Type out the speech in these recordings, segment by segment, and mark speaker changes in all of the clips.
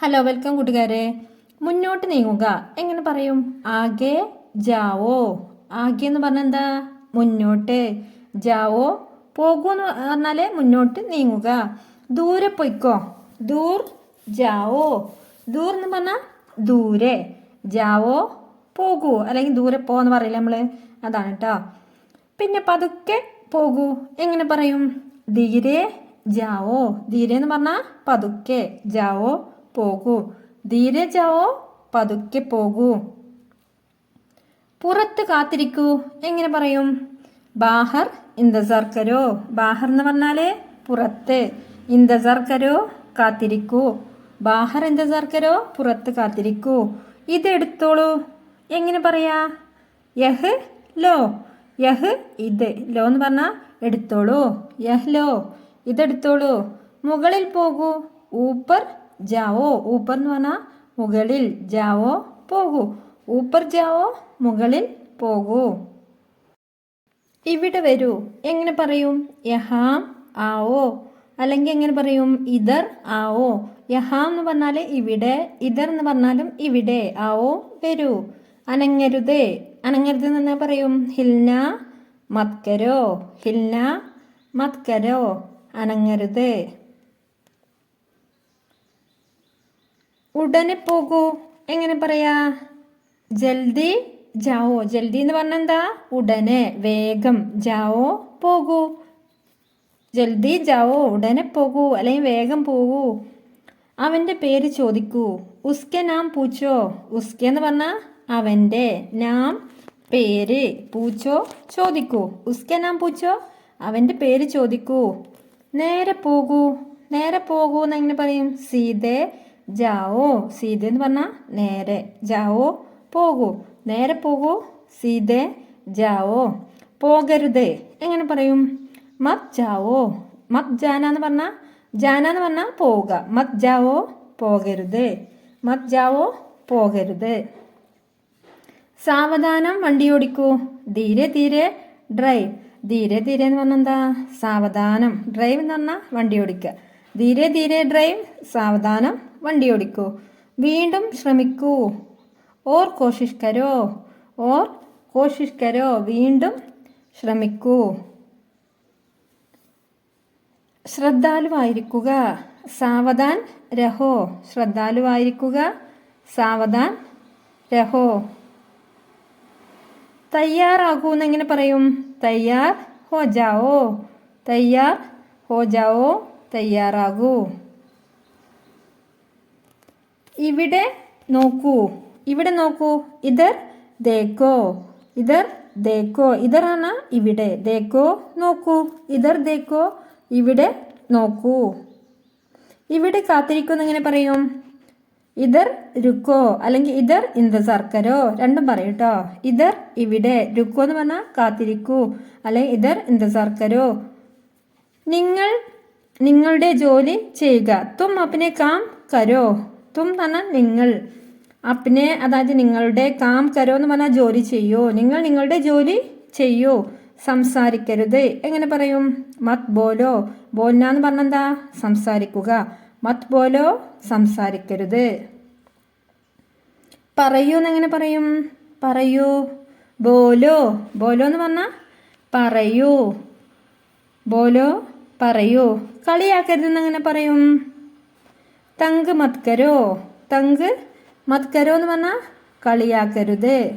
Speaker 1: Hello, welcome കൂട്ടുകാരെ. മുന്നോട്ട് നീങ്ങുക എങ്ങനെ പറയും? ആകെ ജാവോ. ആകെ എന്ന് പറഞ്ഞാൽ എന്താ? മുന്നോട്ട്. ജാവോ പോകൂ എന്ന് പറഞ്ഞാല് മുന്നോട്ട് നീങ്ങുക. ദൂരെ പൊയ്ക്കോ. ദൂർ ജാവോ. ദൂർ എന്ന് പറഞ്ഞാൽ ദൂരെ. ജാവോ പോകൂ, അല്ലെങ്കിൽ ദൂരെ പോന്ന് പറയില്ല നമ്മള്, അതാണ് കേട്ടോ. പിന്നെ പതുക്കെ പോകൂ എങ്ങനെ പറയും? ധീരെ ജാവോ. ധീരെ എന്ന് പറഞ്ഞാൽ പതുക്കെ. ജാവോ പോകൂ. ധീരെ ജാവോ, പതുക്കെ പോകൂ. പുറത്ത് കാത്തിരിക്കൂ എങ്ങനെ പറയും? ബാഹർ ഇന്തസാർ കരോ. ബാഹർ എന്ന് പറഞ്ഞാല് പുറത്ത്. ഇന്തസാർ കരോ, കാത്തിരിക്കൂ. ബാഹർ ഇന്തസാർ കരോ, പുറത്ത് കാത്തിരിക്കൂ. ഇത് എടുത്തോളൂ എങ്ങനെ പറയാ? യഹ് ലോ. യഹ് ഇത്. ലോ എന്ന് പറഞ്ഞാൽ എടുത്തോളൂ. യഹ് ലോ, ഇതെടുത്തോളൂ. മുകളിൽ പോകൂ. ഊപ്പർ ജാവോ. ഊപ്പർ എന്ന് പറഞ്ഞാൽ മുകളിൽ. ജാവോ പോകൂ. ഊപ്പർ ജാവോ, മുകളിൽ പോകൂ. ഇവിടെ വരൂ എങ്ങനെ പറയും? യഹാം ആവോ. അല്ലെങ്കിൽ എങ്ങനെ പറയും? ഇതർ ആവോ. യഹാം എന്ന് പറഞ്ഞാൽ ഇവിടെ, ഇതർ എന്ന് പറഞ്ഞാലും ഇവിടെ. ആവോ വരൂ. അനങ്ങരുതേ. അനങ്ങരുത് എന്ന് പറഞ്ഞാൽ പറയും ഹിൽന മത്കരോ. ഹിൽന മത്കരോ, അനങ്ങരുത്. ഉടനെ പോകൂ എങ്ങനെ പറയാ? ജൽദി ജാവോ. ജൽദി എന്ന് പറഞ്ഞാൽ എന്താ? ഉടനെ, വേഗം. ജാവോ പോകൂ. ജൽദി ജാവോ, ഉടനെ പോകൂ, അല്ലെങ്കിൽ വേഗം പോകൂ. അവൻ്റെ പേര് ചോദിക്കൂ. ഉസ്കെ നാം പൂച്ചോ. ഉസ്കെ എന്ന് പറഞ്ഞാൽ അവൻ്റെ, നാം പേര്, പൂച്ചോ ചോദിക്കൂ. ഉസ്കെ നാം പൂച്ചോ, അവൻ്റെ പേര് ചോദിക്കൂ. നേരെ പോകൂ. നേരെ പോകൂ എന്ന് എങ്ങനെ പറയും? സീതേ ജാവോ. സീത എന്ന് പറഞ്ഞാൽ നേരെ. ജാവോ പോകൂ. നേരെ പോകൂ. സീതേ ജാവോ. പോകരുത് എങ്ങനെ പറയും? മത് ജാവോ. മത് ജാന എന്ന് പറഞ്ഞാൽ, ജാന എന്ന് പറഞ്ഞാൽ പോവുക. മത് ജാവോ, പോകരുത്. മത് ജാവോ, പോകരുത്. സാവധാനം വണ്ടി ഓടിക്കൂ. ധീരെ ധീരെ ഡ്രൈവ്. ധീരെ ധീരെ എന്ന് പറഞ്ഞാൽ എന്താ? സാവധാനം. ഡ്രൈവ് എന്ന് പറഞ്ഞാൽ വണ്ടി ഓടിക്കുക. ധീരെ ധീരെ ഡ്രൈവ്, സാവധാനം വണ്ടി ഓടിക്കൂ. വീണ്ടും ശ്രമിക്കൂ. ഓർ കോഷിഷ് കരോ. ഓർ കോഷിഷ് കരോ, വീണ്ടും ശ്രമിക്കൂ. ശ്രദ്ധാലുവായിരിക്കുക. സാവധാൻ രഹോ. ശ്രദ്ധാലുവായിരിക്കുക. സാവധാൻ രഹോ. തയ്യാറാകൂ എന്നെങ്ങനെ പറയും? തയ്യാർ ഹോ ജാവോ. തയ്യാർ ഹോ ജാവോ, തയ്യാറാകൂ. ഇവിടെ നോക്കൂ. ഇവിടെ നോക്കൂ. ഇതർ ദേക്കോ. ഇതർ ദേക്കോ. ഇതർ ആണ് ഇവിടെ. ദേക്കോ നോക്കൂ. ഇതർ ദേക്കോ, ഇവിടെ നോക്കൂ. ഇവിടെ കാത്തിരിക്കുമെന്ന് എങ്ങനെ പറയും? ഇതർ രുക്കോ, അല്ലെങ്കിൽ ഇതർ ഇന്തസാർ കരോ. രണ്ടും പറയും കേട്ടോ. ഇതർ ഇവിടെ. രുക്കോ എന്ന് പറഞ്ഞാൽ കാത്തിരിക്കൂ, അല്ലെങ്കിൽ ഇതർ ഇന്തസാർ കരോ. നിങ്ങൾ നിങ്ങളുടെ ജോലി ചെയ്യുക. തും അപ്നെ കാം കരോ. തും പറഞ്ഞാൽ നിങ്ങൾ. അപ്നെ അതായത് നിങ്ങളുടെ, കാം കരോ എന്ന് പറഞ്ഞാൽ ജോലി ചെയ്യൂ. നിങ്ങൾ നിങ്ങളുടെ ജോലി ചെയ്യൂ. സംസാരിക്കരുത് എങ്ങനെ പറയും? മത് ബോലോ. ബോൽന എന്ന് പറഞ്ഞാൽ എന്താ? സംസാരിക്കുക. മത് ബോലോ, സംസാരിക്കരുത്. പറയൂ എന്നെങ്ങനെ പറയും? പറയൂ. ബോലോ. ബോലോ എന്ന് പറഞ്ഞാൽ പറയൂ. ബോലോ, പറയൂ. കളിയാക്കരുത് എന്നെങ്ങനെ പറയും? തങ്ക് മത് കരോ. തങ്ക് മത് കരോ എന്ന് പറഞ്ഞാൽ കളിയാക്കരുത്.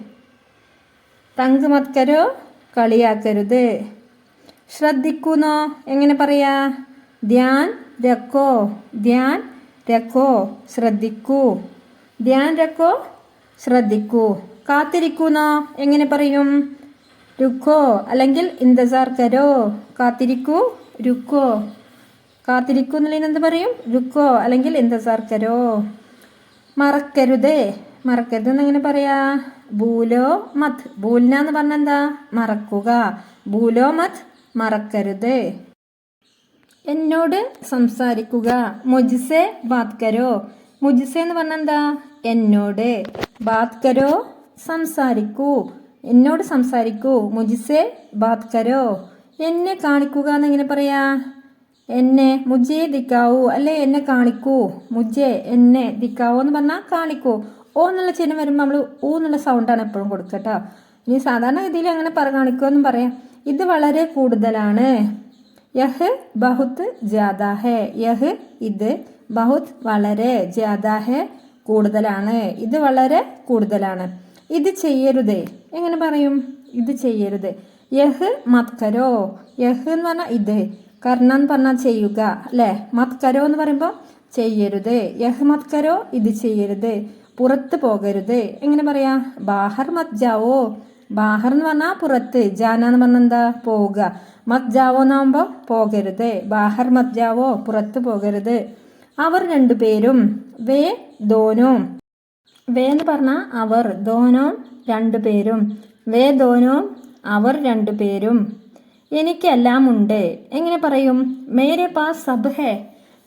Speaker 1: തങ്ക് മത് കരോ, കളിയാക്കരുത്. ശ്രദ്ധിക്കുന്നോ എങ്ങനെ പറയാ? ധ്യാൻ രക്കോ. ധ്യാൻ രക്കോ, ശ്രദ്ധിക്കൂ. ധ്യാൻ രക്കോ, ശ്രദ്ധിക്കൂ. കാത്തിരിക്കുന്നോ എങ്ങനെ പറയും? രുക്കോ, അല്ലെങ്കിൽ ഇന്തസാർ കരോ. കാത്തിരിക്കൂ. രുക്കോ. കാത്തിരിക്കൂ എന്നുള്ളതിന് എന്ത് പറയും? രുക്കോ, അല്ലെങ്കിൽ ഇന്തസാർ കരോ. മറക്കരുത്. മറക്കരുത് എന്നെങ്ങനെ പറയാ? ഭൂലോ മത്. ഭൂൽന എന്ന് പറഞ്ഞാൽ എന്താ? മറക്കുക. ഭൂലോ മത്, മറക്കരുത്. എന്നോട് സംസാരിക്കുക. മുജ്സെ ബാത് കരോ. മുജ്സെ എന്ന് പറഞ്ഞാൽ എന്താ? എന്നോട്. ബാത് കരോ, സംസാരിക്കൂ. എന്നോട് സംസാരിക്കൂ. മുജ്സെ ബാത് കരോ. എന്നെ കാണിക്കുക എന്നെങ്ങനെ പറയാ? എന്നെ, മുജെ ദിക്കാവൂ അല്ലെ എന്നെ കാണിക്കൂ, മുജെ എന്നെ, ദിക്കാവൂ എന്ന് പറഞ്ഞാൽ കാണിക്കൂ. ഓ എന്നുള്ള ചിഹ്നം വരുമ്പോൾ നമ്മൾ ഊ എന്നുള്ള സൗണ്ടാണ് എപ്പോഴും കൊടുക്കുക കേട്ടോ. ഇനി സാധാരണഗതിയിൽ അങ്ങനെ കാണിക്കുമെന്നും പറയാം. ഇത് വളരെ കൂടുതലാണ്. യഹ് ബഹുത് ജ്യാദാ ഹെ, യഹ് ഇത്, ബഹുത് വളരെ, ജ്യാദാ ഹെ കൂടുതലാണ്, ഇത് വളരെ കൂടുതലാണ്. ഇത് ചെയ്യരുത്, എങ്ങനെ പറയും? ഇത് ചെയ്യരുത്. യഹ് മത് കരോ, യഹ് എന്ന് പറഞ്ഞാൽ ഇത്, കർണ എന്ന് പറഞ്ഞാൽ ചെയ്യുക അല്ലേ. മത് കരോ എന്ന് പറയുമ്പോൾ ചെയ്യരുത്. യഹ് മത് കരോ, ഇത് ചെയ്യരുത്. പുറത്ത് പോകരുത്, എങ്ങനെ പറയാ? ബാഹർ മത് ജാവോ, ബാഹർ എന്ന് പറഞ്ഞാൽ പുറത്ത്, ജാന എന്ന് പറഞ്ഞാൽ എന്താ? പോവുക. മത് ജാവോ എന്നാകുമ്പോൾ പോകരുത്. ബാഹർ മത് ജാവോ, പുറത്ത് പോകരുത്. അവർ രണ്ടുപേരും, വേ ദോനോ, വേ എന്ന് പറഞ്ഞാൽ അവർ, ദോനോ രണ്ടുപേരും, വേ ദോനോ അവർ രണ്ടുപേരും. എനിക്കെല്ലാം ഉണ്ട്, എങ്ങനെ പറയും? മേരെ പാസ് സബ് ഹേ,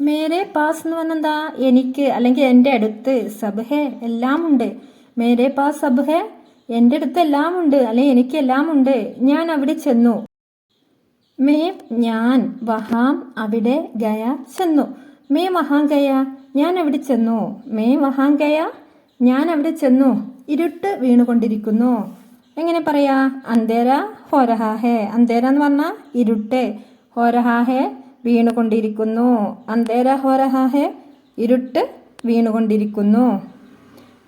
Speaker 1: മേരെ പാസ് എന്ന് പറഞ്ഞാൽ എന്താ? എനിക്ക് അല്ലെങ്കിൽ എൻ്റെ അടുത്ത്, സബ് ഹേ എല്ലാം ഉണ്ട്, മേരെ പാസ് സബ് ഹേ എൻ്റെ അടുത്ത് എല്ലാം ഉണ്ട് അല്ലെങ്കിൽ എനിക്ക് എല്ലാം ഉണ്ട്. ഞാൻ അവിടെ ചെന്നു. മേ ഞാൻ, വഹാം അവിടെ, ഗയ ചെന്നു. മേ വഹാം ഗയ ഞാൻ അവിടെ ചെന്നു. മേ വഹാം ഗയ ഞാൻ അവിടെ ചെന്നു. ഇരുട്ട് വീണുകൊണ്ടിരിക്കുന്നു, എങ്ങനെ പറയാ? അന്തേര ഹോ രഹാ ഹേ, അന്തേര എന്ന് പറഞ്ഞാൽ ഇരുട്ട്, ഹോ രഹാ ഹേ വീണുകൊണ്ടിരിക്കുന്നു, അന്തേര ഹോ രഹാ ഹേ ഇരുട്ട് വീണുകൊണ്ടിരിക്കുന്നു.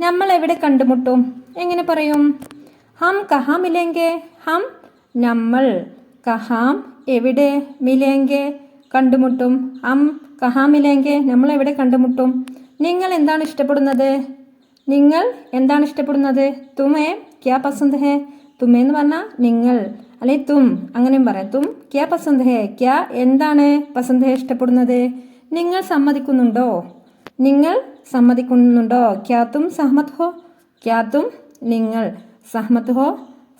Speaker 1: നമ്മൾ എവിടെ കണ്ടുമുട്ടും, എങ്ങനെ പറയും? ഹം കഹാ മിലേങ്കെ, ഹം നമ്മൾ, കഹാം എവിടെ, മിലേങ്കെ കണ്ടുമുട്ടും, ഹം കഹാ മിലേങ്കെ നമ്മൾ എവിടെ കണ്ടുമുട്ടും. നിങ്ങൾ എന്താണ് ഇഷ്ടപ്പെടുന്നത്, നിങ്ങൾ എന്താണ് ഇഷ്ടപ്പെടുന്നത്? തുമേ ക്യാ പസന്ത് ഹേ, തുമേ എന്ന് പറഞ്ഞാൽ നിങ്ങൾ അല്ലെ തും അങ്ങനെയും പറയാം. തും ക്യാ പസന്ത് ഹേ, ക്യാ എന്താണ്, പസന്ത് ഹേ ഇഷ്ടപ്പെടുന്നത്. നിങ്ങൾ സമ്മതിക്കുന്നുണ്ടോ, നിങ്ങൾ സമ്മതിക്കുന്നുണ്ടോ. ക്യാ തും സഹമത് ഹോ, ക്യാ തും നിങ്ങൾ, സഹമത് ഹോ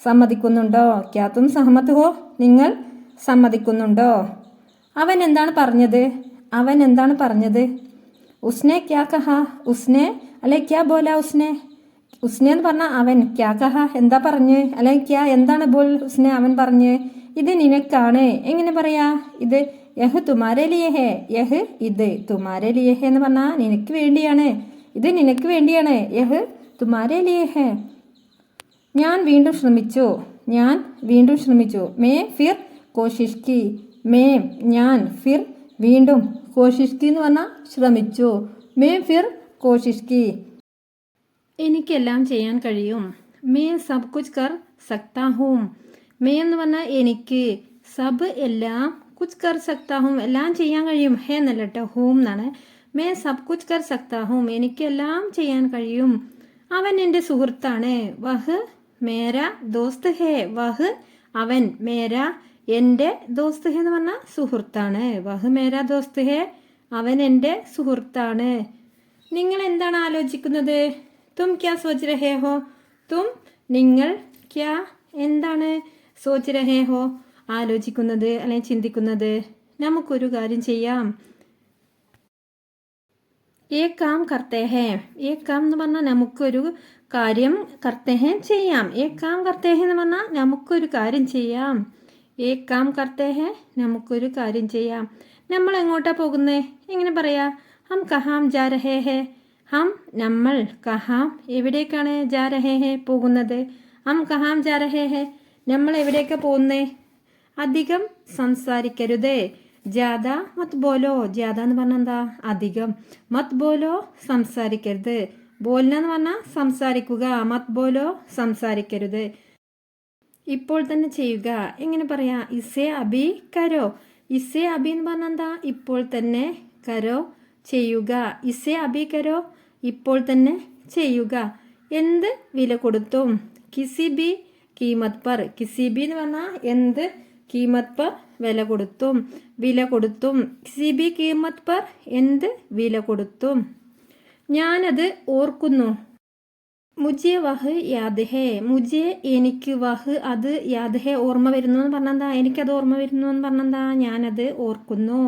Speaker 1: സമ്മതിക്കുന്നുണ്ടോ, ക്യാ തും സഹമത് ഹോ നിങ്ങൾ സമ്മതിക്കുന്നുണ്ടോ. അവൻ എന്താണ് പറഞ്ഞത്, അവൻ എന്താണ് പറഞ്ഞത്. ഉസ്നെ ക്യാ കഹാ, ഉസ്നെ അല്ലെ ക്യാ ബോല ഉസ്നെ, ഉസ്നെ എന്ന് പറഞ്ഞാൽ അവൻ, ക്യാ കഹാ എന്താ പറഞ്ഞ്, അല്ലെങ്കിൽ ക്യാ എന്താണ് ബോൽ ഉസ്നെ അവൻ പറഞ്ഞ്. ഇത് നിനക്കാണ്, എങ്ങനെ പറയാ? ഇത് യഹ് തുമാരെ ലിയേ ഹേ, യഹ് ഇത്, തുമാരെ ലിയേ ഹേ എന്ന് പറഞ്ഞാൽ നിനക്ക് വേണ്ടിയാണ്, ഇത് നിനക്ക് വേണ്ടിയാണ്. യഹ് തുമാരെ ലിയേ ഹേ. ഞാൻ വീണ്ടും ശ്രമിച്ചു, ഞാൻ വീണ്ടും ശ്രമിച്ചു. മേ ഫിർ കോശിഷ് കി, മേ ഞാൻ, ഫിർ വീണ്ടും, കോശിഷ് കി എന്ന് പറഞ്ഞാൽ ശ്രമിച്ചു. മേ ഫിർ കോശിഷ് കി. എനിക്കെല്ലാം ചെയ്യാൻ കഴിയും. മേ സബ് കുച്ച് കർ സക്താ ഹൂം, മേ എന്ന് പറഞ്ഞാൽ എനിക്ക്, സബ് എല്ലാം, കുച്ച് കർ സക്താ ഹൂം എല്ലാം ചെയ്യാൻ കഴിയും, ഹേ എന്നല്ല കേട്ടോ, ഹൂം എന്നാണ്. മേ സബ് കുച്ച് കർ സക്താ ഹൂം എനിക്കെല്ലാം ചെയ്യാൻ കഴിയും. അവൻ എൻ്റെ സുഹൃത്താണ്. വഹ് മേര ദോസ്ത് ഹേ, വഹ് അവൻ, മേര എൻ്റെ, ദോസ്ത് ഹേ എന്ന് പറഞ്ഞാൽ സുഹൃത്താണ്. വഹ് മേര ദോസ്ത് ഹേ അവൻ എൻ്റെ സുഹൃത്താണ്. നിങ്ങൾ എന്താണ് ആലോചിക്കുന്നത്? തും ക്യാ സോച്ച് രഹേ ഹോ, തും നിങ്ങൾ, ക്യാ എന്താണ്, സോച്ച് രഹേ ഹോ ആലോചിക്കുന്നത് അല്ലെങ്കിൽ ചിന്തിക്കുന്നത്. നമുക്കൊരു കാര്യം ചെയ്യാം. ഏക് കാം കർത്തേ ഹേ, ഏക് കാം എന്ന് പറഞ്ഞാൽ നമുക്കൊരു കാര്യം, കർത്തേ ഹേ ചെയ്യാം. ഏക് കാം കർത്തേ ഹേ എന്ന് പറഞ്ഞാൽ നമുക്കൊരു കാര്യം ചെയ്യാം. ഏക് കാം കർത്തേ ഹേ നമുക്കൊരു കാര്യം ചെയ്യാം. നമ്മൾ എങ്ങോട്ടാ പോകുന്നേ, എങ്ങനെ പറയാ? ഹം കഹാം ജാ രഹേ ഹേ, ഹം നമ്മൾ, കഹാം എവിടേക്കാണ്, ജാ രഹേ ഹേ പോകുന്നത്. ഹം കഹാം ജാ രഹേ ഹേ നമ്മൾ എവിടേക്കാ പോകുന്നേ. അധികം സംസാരിക്കരുത്. ജാദ മത് ബോലോ, ജാദ എന്ന് പറഞ്ഞാൽ എന്താ? അധികം. മത് ബോലോ സംസാരിക്കരുത്. ബോൽന എന്ന് പറഞ്ഞാൽ സംസാരിക്കുക. മത് ബോലോ സംസാരിക്കരുത്. ഇപ്പോൾ തന്നെ ചെയ്യുക, എങ്ങനെ പറയാ? ഇസേ അബി കരോ, ഇസേ അബി എന്ന് പറഞ്ഞാൽ എന്താ? ഇപ്പോൾ തന്നെ, കരോ ചെയ്യുക. ഇസേ അബി കരോ ഇപ്പോൾ തന്നെ ചെയ്യുക. എന്ത് വില കൊടുത്തും, കിസി ബി കീമത് പർ, കിസി ബി എന്ന് പറഞ്ഞാൽ എന്ത്, കീമത് പർ വില കൊടുത്തും, വില കൊടുത്തും. കിസി ബി കീമത് പർ എന്ത് വില കൊടുത്തും. ഞാനത് ഓർക്കുന്നു. മുജെ വഹ് യാദ് ഹേ, മുജെ എനിക്ക്, വഹ് അത്, യാദ് ഹേ ഓർമ്മ വരുന്നു എന്ന് പറഞ്ഞെന്താ? എനിക്കത് ഓർമ്മ വരുന്നു എന്ന് പറഞ്ഞെന്താ? ഞാനത് ഓർക്കുന്നു.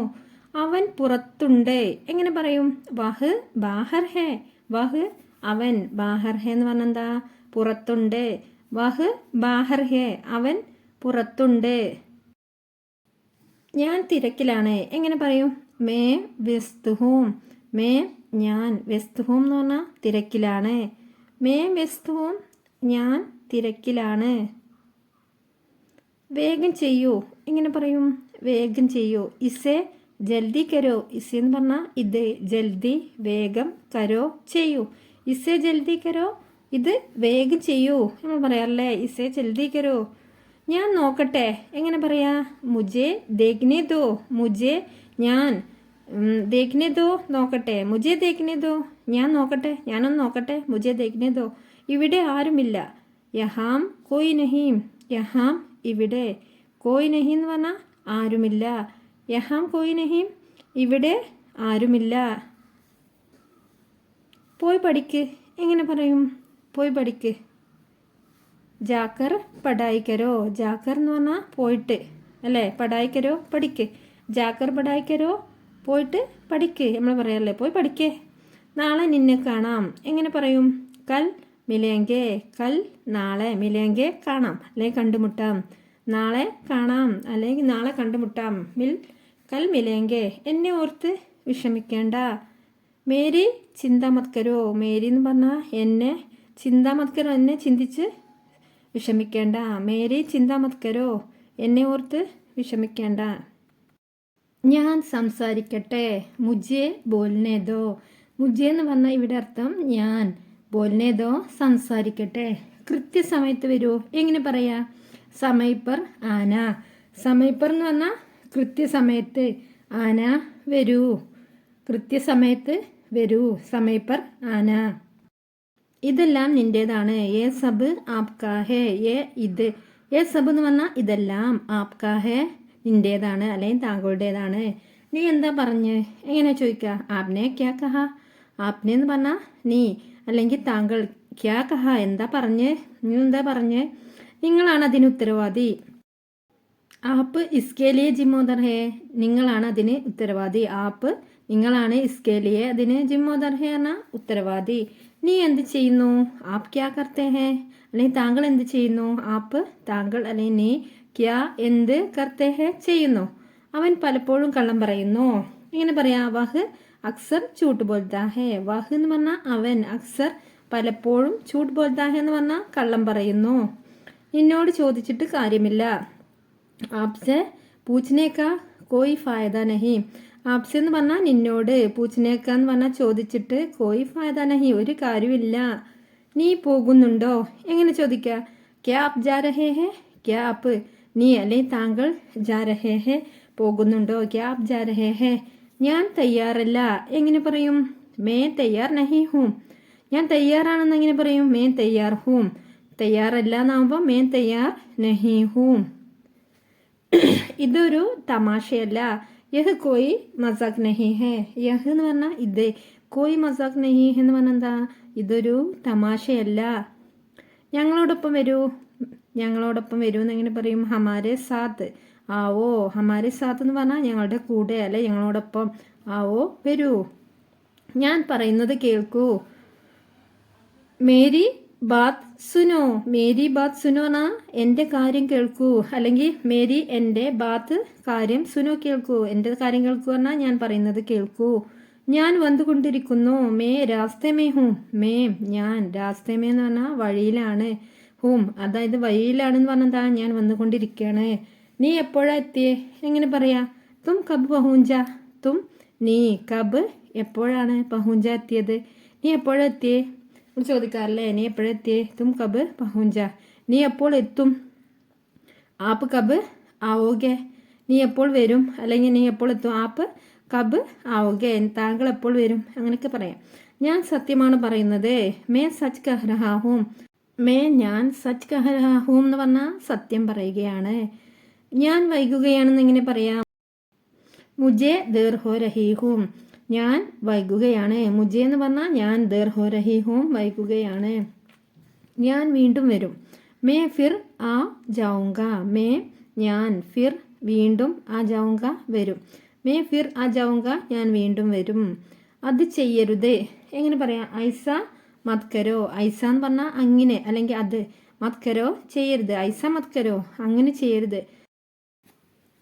Speaker 1: അവൻ പുറത്തുണ്ട്, എങ്ങനെ പറയും? വഹ് ബാഹർ ഹേ, വഹ് അവൻ, ബാഹർ ഹേ എന്ന് പറഞ്ഞെന്താ? പുറത്തുണ്ട്. വഹ് ബാഹർ ഹേ അവൻ പുറത്തുണ്ട്. ഞാൻ തിരക്കിലാണ് എങ്ങനെ പറയും? മേ വ്യസ്ത് ഹൂം. മേ ഞാൻ, വ്യസ്ത് ഹൂം എന്ന് പറഞ്ഞാൽ തിരക്കിലാണ്. മേ വ്യസ്ത് ഹൂം, ഞാൻ തിരക്കിലാണ്. വേഗം ചെയ്യൂ എങ്ങനെ പറയും? വേഗം ചെയ്യൂ. ഇസേ ജൽദി കരോ. ഇസേ എന്ന് പറഞ്ഞാൽ ഇത്, ജൽദി വേഗം, കരോ ചെയ്യൂ. ഇസേ ജൽദി കരോ, ഇത് വേഗം ചെയ്യൂ നമ്മൾ പറയാറില്ലേ? ഇസേ ജൽദി കരോ. ഞാൻ നോക്കട്ടെ എങ്ങനെ പറയാ? മുജെ ദേഖ്നെ ദോ. മുജെ ഞാൻ, ദേഖ്നെ ദോ നോക്കട്ടെ. മുജെ ദേഖ്നെ ദോ, ഞാൻ നോക്കട്ടെ, ഞാനൊന്ന് നോക്കട്ടെ. മുജെ ദേഖ്നെ ദോ. ഇവിടെ ആരുമില്ല. യഹാം കോയി നഹീം. യഹാം ഇവിടെ, കോയി നഹീം എന്ന് പറഞ്ഞാൽ ആരുമില്ല. യഹാം കോയി നഹീം, ഇവിടെ ആരുമില്ല. പോയി പഠിക്ക് എങ്ങനെ പറയും? പോയി പഠിക്ക്. ജാക്കർ പഠായി കരോ. ജാക്കർ എന്ന് പറഞ്ഞാൽ പോയിട്ട് അല്ലേ? പഠായി കരോ പഠിക്ക്. ജാക്കർ പഠായി കരോ, പോയിട്ട് പഠിക്ക് നമ്മൾ പറയാറില്ലേ? പോയി പഠിക്കേ. നാളെ നിന്നെ കാണാം എങ്ങനെ പറയും? കൽ മിലേങ്കെ. കൽ നാളെ, മിലേങ്കെ കാണാം അല്ലെങ്കിൽ കണ്ടുമുട്ടാം. നാളെ കാണാം അല്ലെങ്കിൽ നാളെ കണ്ടുമുട്ടാം. കൽ മിലേങ്കെ. എന്നെ ഓർത്ത് വിഷമിക്കേണ്ട. മേരി ചിന്ത മത് കരോ. മേരി എന്ന് പറഞ്ഞാൽ എന്നെ, ചിന്ത മത് കരോ എന്നെ ചിന്തിച്ച് വിഷമിക്കേണ്ട. മേരി ചിന്ത മത് കരോ, എന്നെ ഓർത്ത് വിഷമിക്കേണ്ട. ഞാൻ സംസാരിക്കട്ടെ. മുജെ ബോൽനെ ദോ. മുജെ എന്ന് പറഞ്ഞാൽ ഇവിടെ അർത്ഥം ഞാൻ, ബോൽനെ ദോ സംസാരിക്കട്ടെ. കൃത്യസമയത്ത് വരൂ എങ്ങനെ പറയാ? സമയപ്പർ ആന. സമയപ്പർ എന്ന് പറഞ്ഞാൽ കൃത്യസമയത്ത്, ആന വരൂ. കൃത്യസമയത്ത് വരൂ, സമയപ്പർ ആന. ഇതെല്ലാം നിൻ്റേതാണ്. ഏ സബ് ആപ്കാ ഹേ. ഏ ഇത്, ഏ സബ് എന്ന് പറഞ്ഞാൽ ഇതെല്ലാം, ആപ്കാ ഹേ നിൻ്റേതാണ് അല്ലെങ്കിൽ താങ്കളുടേതാണ്. നീ എന്താ പറഞ്ഞ് എങ്ങനെ ചോദിക്കുക? ആപ്നെ ക്യാ കഹ. ആപ്നെ എന്ന് പറഞ്ഞാൽ നീ അല്ലെങ്കിൽ താങ്കൾ. ക്യാ കഹ എന്താ പറഞ്ഞ്, നീ എന്താ പറഞ്ഞ്. നിങ്ങളാണ് അതിന് ഉത്തരവാദി. ആപ്പ് ഇസ്കേലിയെ ജിമ്മോദർ ഹേ. നിങ്ങളാണ് അതിന് ഉത്തരവാദി. ആപ്പ് നിങ്ങളാണ്, ഇസ്കേലിയെ അതിന് ജിമ്മോദർ ഹേ എന്ന ഉത്തരവാദി. നീ എന്ത് ചെയ്യുന്നു? ആപ്പ് ക്യാ കർത്തേ ഹേ. അല്ലെങ്കിൽ താങ്കൾ എന്ത് ചെയ്യുന്നു? ആപ്പ് താങ്കൾ അല്ലെങ്കിൽ നീ, ക്യാ എന്ത്, കർത്തേ ഹേ ചെയ്യുന്നു. അവൻ പലപ്പോഴും കള്ളം പറയുന്നു ഇങ്ങനെ പറയാ? വഹ് അക്സർ ചൂട്ട് ബോൽത്താ ഹേ. വഹ് എന്ന് പറഞ്ഞാൽ അവൻ, അക്സർ പലപ്പോഴും, ചൂട്ട് ബോൽത്താ ഹേ എന്ന് പറഞ്ഞാൽ കള്ളം പറയുന്നു. നിന്നോട് ചോദിച്ചിട്ട് കാര്യമില്ല. ആപ്സെ പൂച്ചനേക്കാ കോയി ഫായദ നഹി. ആപ്സെ എന്ന് പറഞ്ഞാൽ നിന്നോട്, പൂച്ചനേക്കാ എന്ന് പറഞ്ഞാൽ ചോദിച്ചിട്ട്, കോയി ഫായദ നഹി ഒരു കാര്യമില്ല. നീ പോകുന്നുണ്ടോ എങ്ങനെ ചോദിക്കുക? ക്യാ ആപ്പ് ജാ രഹേ ഹേ. ക്യാ ആപ്പ് നീ അല്ലെങ്കിൽ താങ്കൾ, ജാ രഹേ ഹേ പോകുന്നുണ്ടോ. ക്യാ ആപ്പ് ജാ രഹേ ഹേ. ഞാൻ തയ്യാറല്ല എങ്ങനെ പറയും? മേ തയ്യാർ നഹി ഹൂം. ഞാൻ തയ്യാറാണെന്ന് എങ്ങനെ പറയും? മേ തയ്യാർ ഹൂം. തയ്യാറല്ല എന്നാകുമ്പോൾ മേ തയ്യാർ നഹി ഹൂം. ഇതൊരു തമാശയല്ല. യഹ് കോയി മസാഖ് നഹി ഹേ. യഹ് എന്ന് പറഞ്ഞാൽ ഇത്, കോയി മസാഖ് നഹി എന്ന് പറഞ്ഞാൽ എന്താ? ഇതൊരു തമാശയല്ല. ഞങ്ങളോടൊപ്പം വരൂ. ഞങ്ങളോടൊപ്പം വരൂ എന്നെങ്ങനെ പറയും? ഹമാരെ സാത്ത് ആവോ. ഹമാരെ സാത്ത് എന്ന് പറഞ്ഞാൽ ഞങ്ങളുടെ കൂടെ അല്ലെ ഞങ്ങളോടൊപ്പം. ആവോ വരൂ. ഞാൻ പറയുന്നത് കേൾക്കൂ. മേരി ബാത് സുനോ. മേരി ബാത് സുനോ എന്നാ എൻ്റെ കാര്യം കേൾക്കൂ. അല്ലെങ്കിൽ മേരി എൻ്റെ ബാത്ത് കാര്യം, സുനോ കേൾക്കൂ. എൻ്റെ കാര്യം കേൾക്കൂ പറഞ്ഞാൽ ഞാൻ പറയുന്നത് കേൾക്കൂ. ഞാൻ വന്നുകൊണ്ടിരിക്കുന്നു. May രാസ്തേ may ഹൂം. മേ ഞാൻ, രാസ്തേ മേ എന്ന് പറഞ്ഞാൽ വഴിയിലാണ്. ഹൂം അതായത് വഴിയിലാണെന്ന് പറഞ്ഞാൽ ഞാൻ വന്നുകൊണ്ടിരിക്കുകയാണ്. നീ എപ്പോഴാ എത്തിയേ എങ്ങനെ പറയാ? തും കബ് പഹൂഞ്ച. തും നീ, കബ് എപ്പോഴാണ്, പഹൂഞ്ച എത്തിയത്. നീ എപ്പോഴാ എത്തിയേ ചോദിക്കാറില്ലേ? നീ എപ്പോഴെത്തിയേ? തും കബ് പഹൂഞ്ച. നീ എപ്പോൾ എത്തും? ആപ്പ് കബ് ആവോगे. നീ എപ്പോൾ വരും അല്ലെങ്കിൽ നീ എപ്പോൾ എത്തും? ആപ്പ് കബ് ആവോगे. താങ്കൾ എപ്പോൾ വരും അങ്ങനെയൊക്കെ പറയാം. ഞാൻ സത്യമാണ് പറയുന്നത്. May such കഹ് രഹാ ഹൂം. മേ ഞാൻ, സച്ച് കഹ് രഹാ ഹൂം എന്ന് പറഞ്ഞാൽ സത്യം പറയുകയാണ്. ഞാൻ വൈകുകയാണെന്ന് എങ്ങനെ പറയാം? മുജെ ദേർ ഹോ രഹി ഹൂം. ഞാൻ വൈകുകയാണ്. മുജെ എന്ന് പറഞ്ഞാൽ ഞാൻ, ദേർ ഹോ രഹി ഹൂം വൈകുകയാണ്. ഞാൻ വീണ്ടും വരും. മേ ഫിർ ആ ജാऊंगा. മേ ഞാൻ, ഫിർ വീണ്ടും, ആ ജാऊंगा വരും. മേ ഫിർ ആ ജാऊंगा ഞാൻ വീണ്ടും വരും. അത് ചെയ്യരുത് എങ്ങനെ പറയാം? ഐസ മത് കരോ. ഐസ എന്ന് പറഞ്ഞാൽ അങ്ങനെ അല്ലെങ്കിൽ അത്, മത് കരോ ചെയ്യരുത്. ഐസ മത് കരോ അങ്ങനെ ചെയ്യരുത്.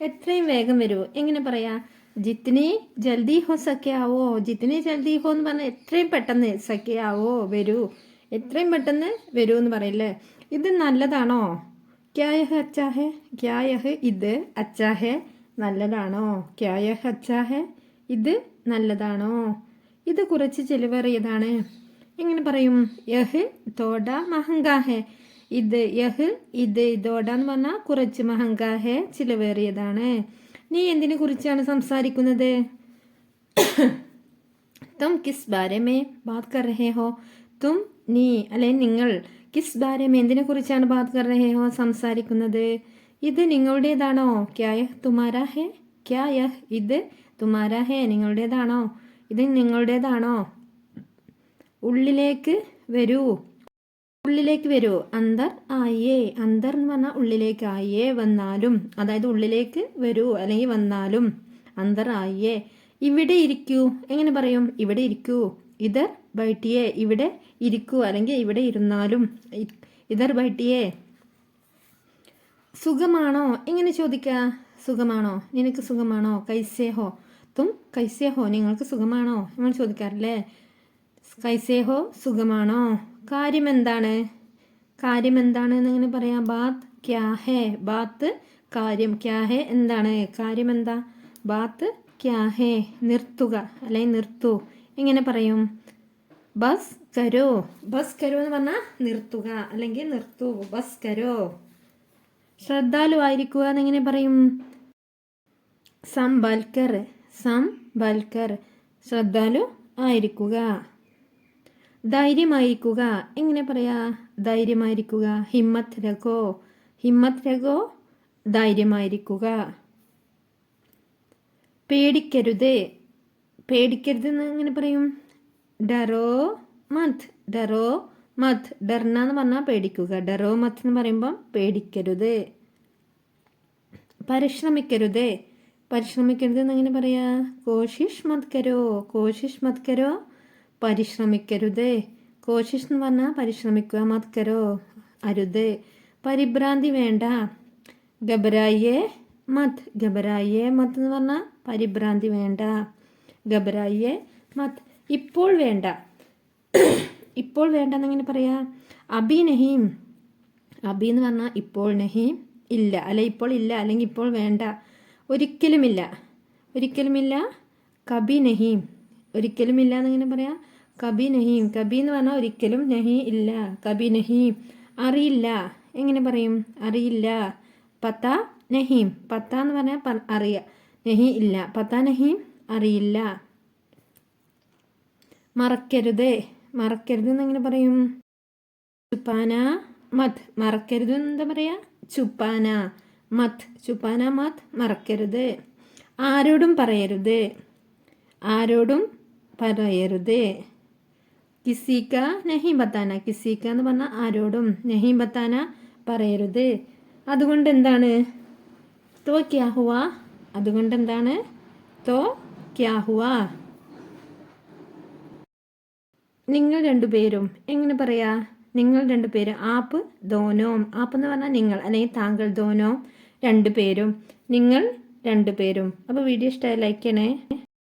Speaker 1: എത്രയും വേഗം വരൂ എങ്ങനെ പറയാ? ജിത്നി ജൽദി ഹോ സക്കെ ആവോ. ജിത്നി ജൽദി ഹോ എന്ന് പറഞ്ഞാൽ എത്രയും പെട്ടെന്ന്, സക്കെ ആവോ വരൂ, എത്രയും പെട്ടെന്ന് വരൂ എന്ന് പറയില്ലേ. ഇത് നല്ലതാണോ? ക്യാ യഹ് അച്ഛാ ഹെ. ക്യാ യഹ് ഇത് അച്ഛാ ഹെ നല്ലതാണോ? ക്യാ യഹ് അച്ഛാ ഹെ ഇത് നല്ലതാണോ? ഇത് കുറച്ച് ചിലവേറിയതാണ്. എങ്ങനെ പറയും? യഹ് തോഡ മഹങ്കാ ഹെ. ഇത് യഹ് ഇത് ഇതോട എന്ന് പറഞ്ഞാൽ കുറച്ച് മഹങ്കാ ഹെ ചിലവേറിയതാണ്. നീ എന്തിനെ കുറിച്ചാണ് സംസാരിക്കുന്നത്? തും കിസ് ബാരെ മേ ബാത് കർ രഹേ ഹോ. തും നീ അല്ലെ നിങ്ങൾ, കിസ് ബാരെ മേ എന്തിനെ കുറിച്ചാണ് ബാത് കർ രഹേ ഹോ സംസാരിക്കുന്നത്? ഇത് നിങ്ങളുടേതാണോ? ക്യാ യഹ് തുമാരാ ഹെ. ക്യാ യഹ് ഇത് തുമാരാ ഹെ നിങ്ങളുടേതാണോ? ഇത് നിങ്ങളുടേതാണോ? ഉള്ളിലേക്ക് വരൂ. ഉള്ളിലേക്ക് വരൂ. അന്തർ ആയേ. അന്തർ എന്ന് പറഞ്ഞാൽ ഉള്ളിലേക്ക്, ആയേ വന്നാലും, അതായത് ഉള്ളിലേക്ക് വരൂ അല്ലെങ്കിൽ വന്നാലും. അന്തർ ആയേ. ഇവിടെ ഇരിക്കൂ എങ്ങനെ പറയും? ഇവിടെ ഇരിക്കൂ. ഇതർ ബൈഠിയേ ഇവിടെ ഇരിക്കൂ അല്ലെങ്കിൽ ഇവിടെ ഇരുന്നാലും. ഇതർ ബൈഠിയേ. സുഖമാണോ എങ്ങനെ ചോദിക്കുക? സുഖമാണോ, നിനക്ക് സുഖമാണോ? കൈസേ ഹോ. തും കൈസേ ഹോ നിങ്ങൾക്ക് സുഖമാണോ നിങ്ങൾ ചോദിക്കാറില്ലേ? കൈസേ ഹോ സുഖമാണോ. കാര്യം എന്താണ്? കാര്യം എന്താണ് എന്നിങ്ങനെ പറയാം? ബാത്ത് ക്യാ ഹേ. ബാത്ത് കാര്യം, ക്യാ ഹേ എന്താണ്, കാര്യം എന്താ? ബാത്ത് ക്യാ ഹേ നിർത്തുക അല്ലെങ്കിൽ നിർത്തൂ എങ്ങനെ പറയും? ബസ് കരോ. ബസ് കരോ എന്ന് പറഞ്ഞാൽ നിർത്തുക അല്ലെങ്കിൽ നിർത്തൂ. ബസ് കരോ. ശ്രദ്ധാലു ആയിരിക്കുക എന്നെങ്ങനെ പറയും? സംബൽക്കർ. സംബൽക്കർ ശ്രദ്ധാലു ആയിരിക്കുക. ധൈര്യമായിരിക്കുക എങ്ങനെ പറയാ? ധൈര്യമായിരിക്കുക. ഹിമ്മത്ത് രഖോ. ഹിമ്മത്ത് രഖോ ധൈര്യമായിരിക്കുക. പേടിക്കരുത്. പേടിക്കരുത് എന്ന് എങ്ങനെ പറയും? ഡറോ മത്. ഡറോ മത്. ഡർന എന്ന് പറഞ്ഞാൽ പേടിക്കുക. ഡറോ മത് എന്ന് പറയുമ്പം പേടിക്കരുത്. പരിശ്രമിക്കരുത്. പരിശ്രമിക്കരുത് എന്നെങ്ങനെ പറയാ? കോശിഷ് മത് കരോ. കോശിഷ് മത് കരോ പരിശ്രമിക്കരുത്. കോശിഷ് എന്ന് പറഞ്ഞാൽ പരിശ്രമിക്കുക. മത് കരോ അരുത്. പരിഭ്രാന്തി വേണ്ട. ഗബരായേ മത്. ഗബരായേ മത് എന്ന് പറഞ്ഞാൽ പരിഭ്രാന്തി വേണ്ട. ഗബരായേ മത്. ഇപ്പോൾ വേണ്ട. ഇപ്പോൾ വേണ്ട എന്നെങ്ങനെ പറയാ? അബി നഹീം. അബി എന്ന് പറഞ്ഞാൽ ഇപ്പോൾ, നഹീം ഇല്ല അല്ലെ ഇപ്പോൾ ഇല്ല അല്ലെങ്കിൽ ഇപ്പോൾ വേണ്ട. ഒരിക്കലുമില്ല. ഒരിക്കലുമില്ല. കബി നഹീം. ഒരിക്കലുമില്ല എന്നെങ്ങനെ പറയാം? കബി നഹീം. കബി എന്ന് പറഞ്ഞാൽ ഒരിക്കലും, നഹീ ഇല്ല. കബി നഹീം. അറിയില്ല എങ്ങനെ പറയും? അറിയില്ല. പത്ത നഹീം. പത്ത എന്ന് പറഞ്ഞാൽ അറിയ, നഹീ ഇല്ല. പത്ത നഹീം അറിയില്ല. മറക്കരുത്. മറക്കരുത് എന്നെങ്ങനെ പറയും? ചുപ്പാന മത്. മറക്കരുത് എന്താ പറയാ? ചുപ്പാന മത്. ചുപ്പാന മത് മറക്കരുത്. ആരോടും പറയരുത്. ആരോടും പറയരുത്. കിസിക്ക നഹീ ബത്താന. കിസിക്ക എന്ന് പറഞ്ഞാൽ ആരോടും, നഹീ ബത്താന പറയരുത്. അതുകൊണ്ട് എന്താണ്? തോ ക്യാ ഹുവ. അതുകൊണ്ട് എന്താണ്? തോ ക്യാ ഹുവ. നിങ്ങൾ രണ്ടുപേരും എങ്ങനെ പറയാ? നിങ്ങൾ രണ്ടുപേരും. ആപ്പ് ദോനോം. ആപ്പ് എന്ന് പറഞ്ഞാൽ നിങ്ങൾ അല്ലെങ്കിൽ താങ്കൾ. ദോനോം രണ്ടുപേരും. നിങ്ങൾ രണ്ടുപേരും. അപ്പോൾ വീഡിയോ ഇഷ്ടമായി ലൈക്ക് ചെയ്യണേ.